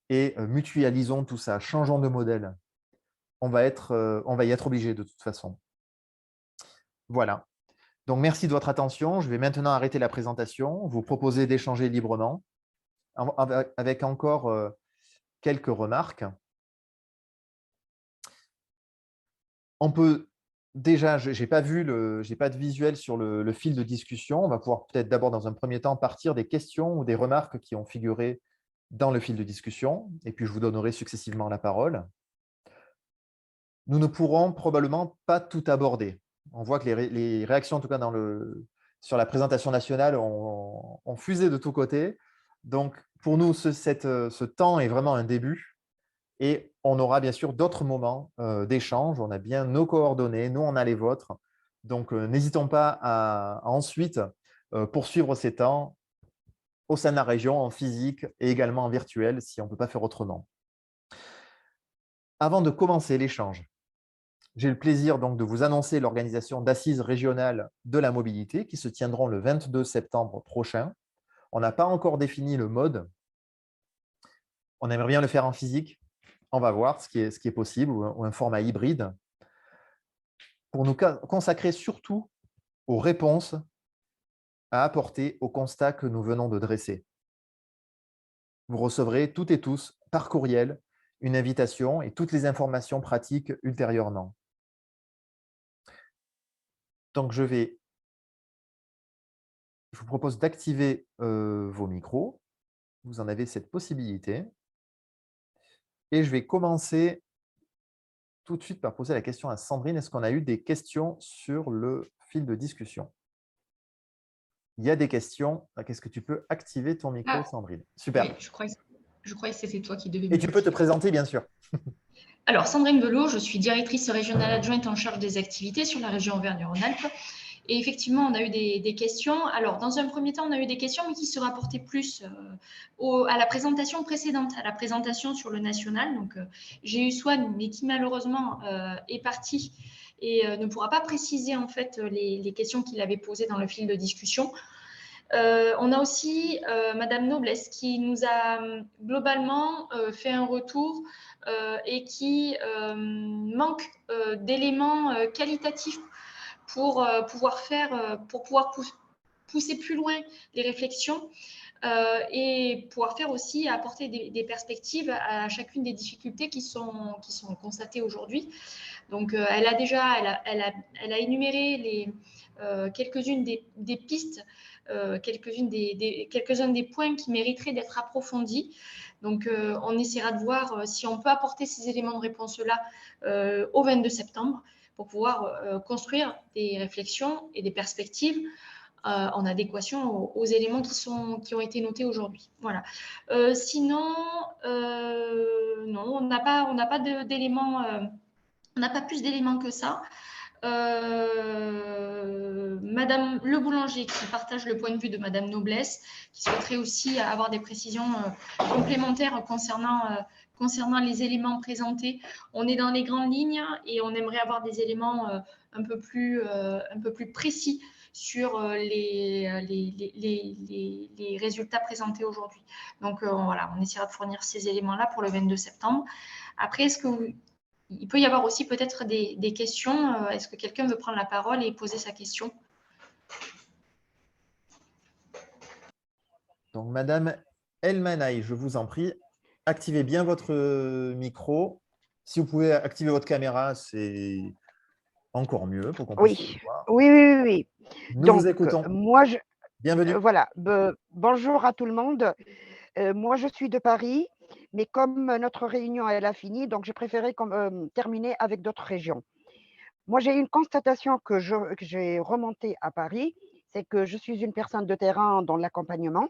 et mutualisons tout ça, changeons de modèle. On va y être obligé de toute façon. Voilà. Donc, merci de votre attention. Je vais maintenant arrêter la présentation, vous proposer d'échanger librement avec encore quelques remarques. On peut déjà, je n'ai pas de visuel sur le fil de discussion. On va pouvoir peut-être d'abord, dans un premier temps, partir des questions ou des remarques qui ont figuré dans le fil de discussion, et puis je vous donnerai successivement la parole. Nous ne pourrons probablement pas tout aborder. On voit que les réactions, en tout cas sur la présentation nationale, ont fusé de tous côtés. Donc, pour nous, ce temps est vraiment un début. Et on aura bien sûr d'autres moments d'échange. On a bien nos coordonnées, nous, on a les vôtres. Donc, n'hésitons pas à ensuite poursuivre ces temps au sein de la région, en physique et également en virtuel, si on ne peut pas faire autrement. Avant de commencer l'échange, j'ai le plaisir donc de vous annoncer l'organisation d'assises régionales de la mobilité qui se tiendront le 22 septembre prochain. On n'a pas encore défini le mode. On aimerait bien le faire en physique. On va voir ce qui est possible ou un format hybride pour nous consacrer surtout aux réponses à apporter au constat que nous venons de dresser. Vous recevrez toutes et tous par courriel une invitation et toutes les informations pratiques ultérieurement. Donc, je vous propose d'activer vos micros. Vous en avez cette possibilité. Et je vais commencer tout de suite par poser la question à Sandrine. Est-ce qu'on a eu des questions sur le fil de discussion? Il y a des questions. Qu'est-ce que tu peux activer ton micro, Sandrine? Super. Oui, je croyais que c'était toi qui devais Et tu peux te présenter, bien sûr. Alors, Sandrine Belot, je suis directrice régionale adjointe en charge des activités sur la région Auvergne-Rhône-Alpes. Et effectivement, on a eu des questions. Alors, dans un premier temps, on a eu des questions, mais qui se rapportaient plus à la présentation précédente, à la présentation sur le national. Donc, j'ai eu Swan, mais qui malheureusement est parti et ne pourra pas préciser en fait les questions qu'il avait posées dans le fil de discussion. On a aussi Madame Noblesse qui nous a globalement fait un retour et qui manque d'éléments qualitatifs pour pouvoir pousser plus loin les réflexions et pouvoir faire aussi apporter des perspectives à chacune des difficultés qui sont constatées aujourd'hui. Donc, elle a énuméré quelques-unes des pistes, quelques-uns des points qui mériteraient d'être approfondis. Donc, on essaiera de voir si on peut apporter ces éléments de réponse-là au 22 septembre pour pouvoir construire des réflexions et des perspectives en adéquation aux éléments qui ont été notés aujourd'hui. Voilà. Sinon, non, on n'a pas d'éléments, on n'a pas plus d'éléments que ça. Madame Le Boulanger qui partage le point de vue de Madame Noblesse, qui souhaiterait aussi avoir des précisions complémentaires concernant les éléments présentés. On est dans les grandes lignes et on aimerait avoir des éléments un peu plus précis sur les résultats présentés aujourd'hui. Donc voilà, on essaiera de fournir ces éléments-là pour le 22 septembre. Après, il peut y avoir aussi peut-être des questions. Est-ce que quelqu'un veut prendre la parole et poser sa question? Donc, Madame Elmanaï, je vous en prie, activez bien votre micro. Si vous pouvez activer votre caméra, c'est encore mieux pour qu'on puisse Oui, vous voir. oui. Nous Donc, vous écoutons. moi, Bienvenue. voilà. Bonjour à tout le monde. Moi, je suis de Paris, mais comme notre réunion elle a fini, donc j'ai préféré terminer avec d'autres régions. Moi, j'ai une constatation que j'ai remontée à Paris, c'est que je suis une personne de terrain dans l'accompagnement,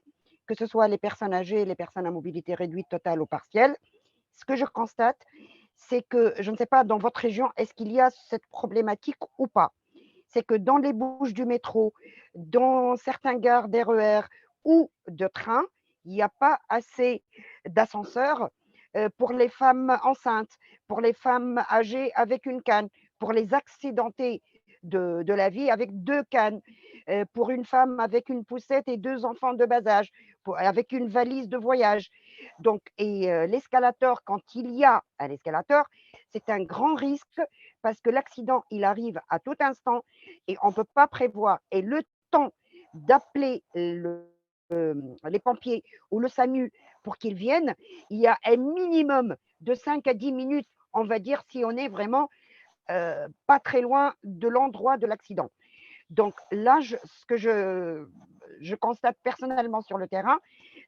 que ce soit les personnes âgées, les personnes à mobilité réduite totale ou partielle. Ce que je constate, c'est que, je ne sais pas, dans votre région, est-ce qu'il y a cette problématique ou pas? C'est que dans les bouches du métro, dans certains gares d'RER ou de train, il n'y a pas assez d'ascenseurs pour les femmes enceintes, pour les femmes âgées avec une canne, pour les accidentés de la vie avec 2 cannes, pour une femme avec une poussette et 2 enfants de bas âge, avec une valise de voyage. Donc, l'escalator, quand il y a un escalator, c'est un grand risque parce que l'accident, il arrive à tout instant et on ne peut pas prévoir. Et le temps d'appeler les pompiers ou le SAMU pour qu'ils viennent, il y a un minimum de 5 à 10 minutes, on va dire, si on est vraiment pas très loin de l'endroit de l'accident. Donc là, ce que je constate personnellement sur le terrain,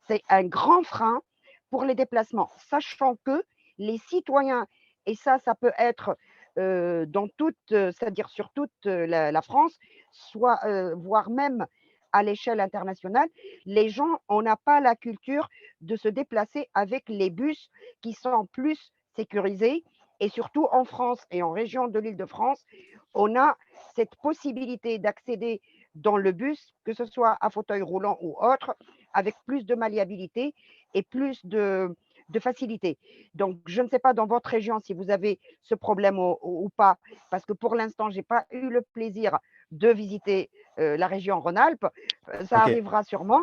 c'est un grand frein pour les déplacements, sachant que les citoyens, et ça peut être dans toute, c'est-à-dire sur toute la France, soit, voire même à l'échelle internationale, les gens, on n'a pas la culture de se déplacer avec les bus qui sont plus sécurisés. Et surtout en France et en région de l'Île-de-France, on a cette possibilité d'accéder dans le bus, que ce soit à fauteuil roulant ou autre, avec plus de malléabilité et plus de facilité. Donc, je ne sais pas dans votre région si vous avez ce problème ou pas, parce que pour l'instant, je n'ai pas eu le plaisir de visiter la région Rhône-Alpes. Ça Ok. arrivera sûrement.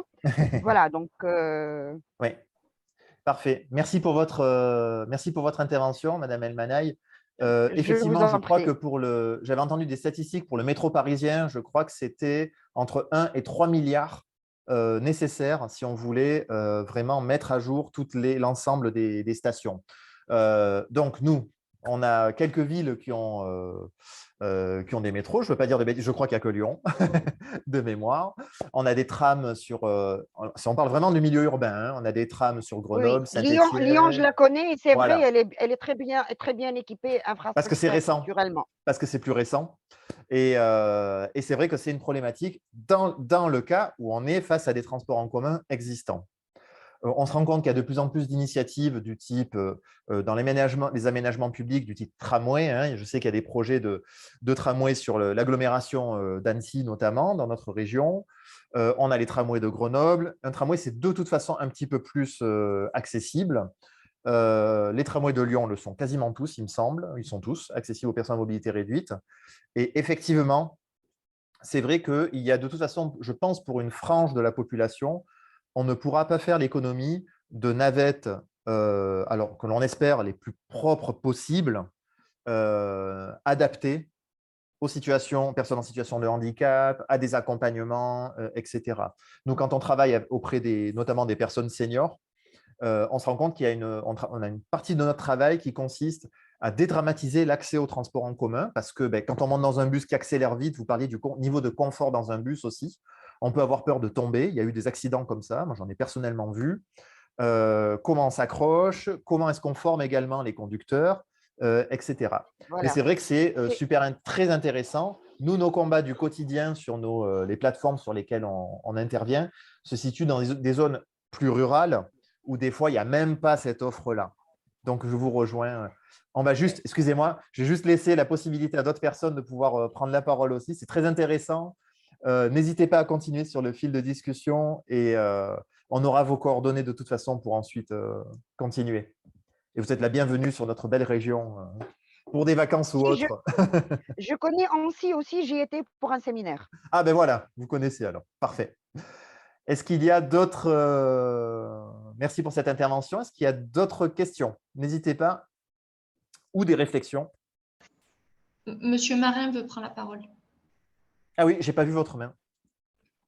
Voilà, donc Oui, parfait. Merci pour votre intervention, Madame Elmanaï. je vous Effectivement, je en crois que prie. j'avais entendu des statistiques pour le métro parisien, je crois que c'était entre 1 et 3 milliards nécessaires si on voulait vraiment mettre à jour l'ensemble des stations. Donc, nous, on a quelques villes qui ont des métros. Je ne veux pas dire de bêtises, je crois qu'il n'y a que Lyon, de mémoire. On a des trams si on parle vraiment du milieu urbain, hein, on a des trams sur Oui, oui. Grenoble, Lyon, je Saint-Étienne. la connais et c'est vrai, Voilà, elle est très bien équipée parce que c'est récent, infrastructurellement. parce que c'est plus récent. Et c'est vrai que c'est une problématique dans le cas où on est face à des transports en commun existants. On se rend compte qu'il y a de plus en plus d'initiatives du type, dans les aménagements publics, du type tramway, hein. Je sais qu'il y a des projets de tramway sur l'agglomération d'Annecy, notamment, dans notre région. On a les tramways de Grenoble. Un tramway, c'est de toute façon un petit peu plus accessible. Les tramways de Lyon le sont quasiment tous, il me semble. Ils sont tous accessibles aux personnes à mobilité réduite. Et effectivement, c'est vrai qu'il y a de toute façon, je pense, pour une frange de la population, on ne pourra pas faire l'économie de navettes, alors que l'on espère les plus propres possibles, adaptées aux personnes en situation de handicap, à des accompagnements, etc. Nous, quand on travaille auprès notamment des personnes seniors, on se rend compte on a une partie de notre travail qui consiste à dédramatiser l'accès au transport en commun, parce que quand on monte dans un bus qui accélère vite, vous parliez du niveau de confort dans un bus aussi, on peut avoir peur de tomber. Il y a eu des accidents comme ça, moi j'en ai personnellement vu. Comment on s'accroche, comment est-ce qu'on forme également les conducteurs, etc. Mais Voilà. c'est vrai que c'est C'est très intéressant. Nous, nos combats du quotidien sur les plateformes sur lesquelles on intervient se situent dans des zones plus rurales où des fois, il n'y a même pas cette offre-là. Donc, je vous rejoins. On va juste, excusez-moi, je vais juste laisser la possibilité à d'autres personnes de pouvoir prendre la parole aussi. C'est très intéressant. N'hésitez pas à continuer sur le fil de discussion et on aura vos coordonnées de toute façon pour ensuite continuer. Et vous êtes la bienvenue sur notre belle région pour des vacances ou si autres. je connais Annecy aussi, j'y étais pour un séminaire. Ah ben voilà, vous connaissez alors. Parfait. Est-ce qu'il y a d'autres… Merci pour cette intervention. Est-ce qu'il y a d'autres questions? N'hésitez pas. Ou des réflexions. Monsieur Marin veut prendre la parole. Ah oui, je n'ai pas vu votre main.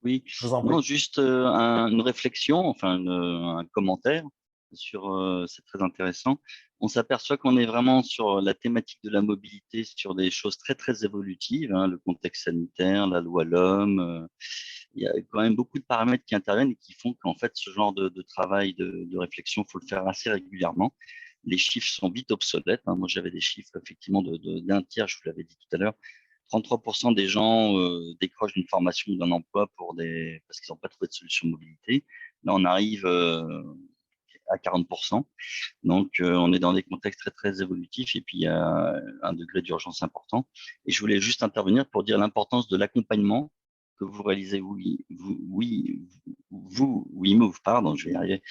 Oui, Je vous en prie. non, juste une réflexion, enfin un commentaire sur, c'est très intéressant. On s'aperçoit qu'on est vraiment sur la thématique de la mobilité, sur des choses très, très évolutives, hein, le contexte sanitaire, la loi L'Homme. Il y a quand même beaucoup de paramètres qui interviennent et qui font qu'en fait, ce genre de travail, de réflexion, il faut le faire assez régulièrement. Les chiffres sont vite obsolètes, hein. Moi, j'avais des chiffres effectivement d'un tiers, je vous l'avais dit tout à l'heure, 33% des gens décrochent d'une formation ou d'un emploi parce qu'ils n'ont pas trouvé de solution de mobilité. Là, on arrive à 40%. Donc, on est dans des contextes très, très évolutifs et puis il y a un degré d'urgence important. Et je voulais juste intervenir pour dire l'importance de l'accompagnement que vous réalisez, WeMove, pardon, je vais y arriver,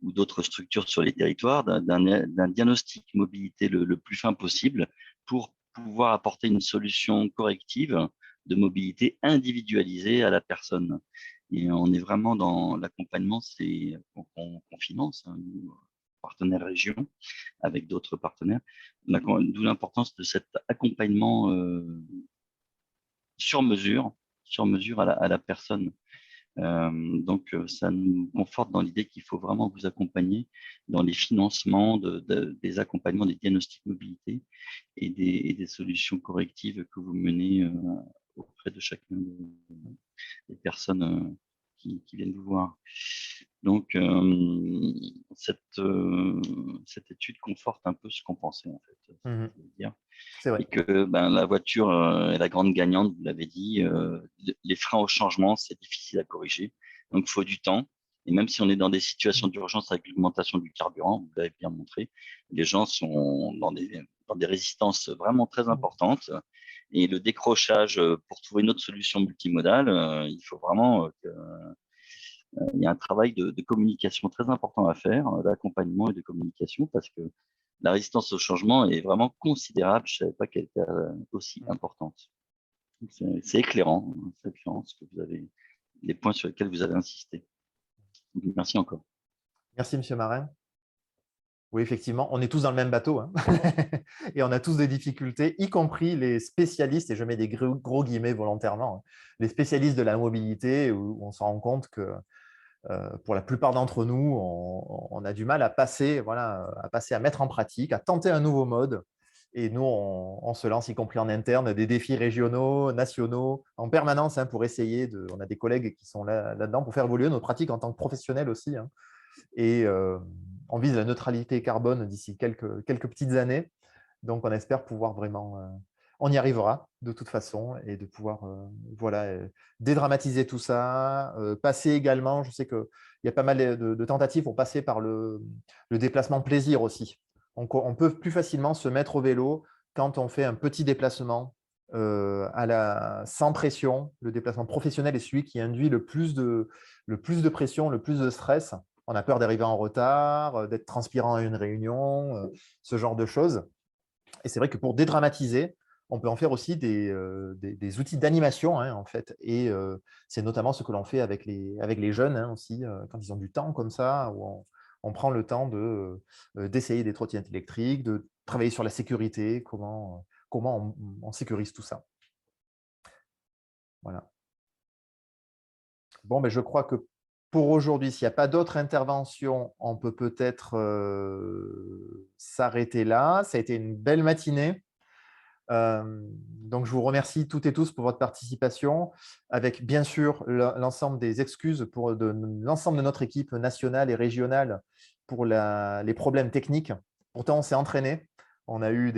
ou d'autres structures sur les territoires, d'un diagnostic mobilité le plus fin possible pour pouvoir apporter une solution corrective de mobilité individualisée à la personne. Et on est vraiment dans l'accompagnement, c'est qu'on finance, hein, nous, partenaires région, avec d'autres partenaires. D'où l'importance de cet accompagnement sur mesure à la personne. Donc, ça nous conforte dans l'idée qu'il faut vraiment vous accompagner dans les financements des accompagnements des diagnostics mobilité et des solutions correctives que vous menez auprès de chacune des personnes qui viennent vous voir. Donc, cette étude conforte un peu ce qu'on pensait, en fait. C'est vrai. Et que la voiture est la grande gagnante, vous l'avez dit. Les freins au changement, c'est difficile à corriger. Donc, il faut du temps. Et même si on est dans des situations d'urgence avec l'augmentation du carburant, vous l'avez bien montré, les gens sont dans des résistances vraiment très importantes. Et le décrochage pour trouver une autre solution multimodale, il faut vraiment il y a un travail de communication très important à faire, d'accompagnement et de communication, parce que la résistance au changement est vraiment considérable. Je ne savais pas qu'elle était aussi importante. C'est éclairant, ce que vous avez, les points sur lesquels vous avez insisté. Merci encore. Merci, Monsieur Marin. Oui, effectivement, on est tous dans le même bateau, hein. Et on a tous des difficultés, y compris les spécialistes, et je mets des gros guillemets volontairement, hein, les spécialistes de la mobilité, où on se rend compte que pour la plupart d'entre nous, on a du mal à passer, voilà, à mettre en pratique, à tenter un nouveau mode. Et nous, on se lance, y compris en interne, des défis régionaux, nationaux, en permanence, hein, pour essayer de… On a des collègues qui sont là-dedans pour faire évoluer nos pratiques en tant que professionnels aussi, hein. Et on vise la neutralité carbone d'ici quelques petites années. Donc, on espère pouvoir vraiment… on y arrivera de toute façon et de pouvoir voilà, dédramatiser tout ça, passer également, je sais qu'il y a pas mal de tentatives pour passer par le déplacement plaisir aussi. On peut plus facilement se mettre au vélo quand on fait un petit déplacement sans pression. Le déplacement professionnel est celui qui induit le plus de pression, le plus de stress. On a peur d'arriver en retard, d'être transpirant à une réunion, ce genre de choses. Et c'est vrai que pour dédramatiser, on peut en faire aussi des outils d'animation, hein, en fait. Et c'est notamment ce que l'on fait avec les jeunes, hein, aussi, quand ils ont du temps comme ça, où on prend le temps d'essayer des trottinettes électriques, de travailler sur la sécurité, comment on sécurise tout ça. Voilà. Bon, ben, je crois que pour aujourd'hui, s'il n'y a pas d'autres interventions, on peut peut-être s'arrêter là. Ça a été une belle matinée. Donc, je vous remercie toutes et tous pour votre participation, avec bien sûr l'ensemble des excuses pour l'ensemble de notre équipe nationale et régionale pour les problèmes techniques. Pourtant, on s'est entraîné. On a eu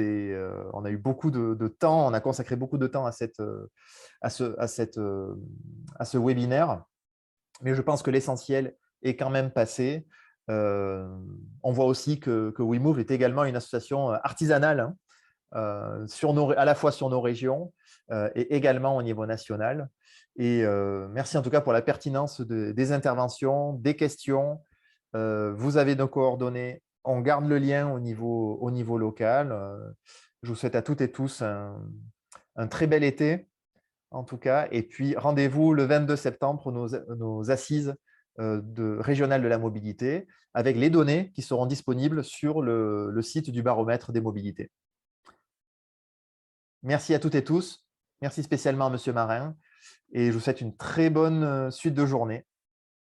beaucoup de temps, on a consacré beaucoup de temps à ce webinaire. Mais je pense que l'essentiel est quand même passé. On voit aussi que WeMove est également une association artisanale, hein, à la fois sur nos régions et également au niveau national. Et merci en tout cas pour la pertinence des interventions, des questions. Vous avez nos coordonnées. On garde le lien au niveau local. Je vous souhaite à toutes et tous un très bel été, en tout cas. Et puis, rendez-vous le 22 septembre pour nos assises régionales de la mobilité, avec les données qui seront disponibles sur le site du baromètre des mobilités. Merci à toutes et tous. Merci spécialement à Monsieur Marin. Et je vous souhaite une très bonne suite de journée.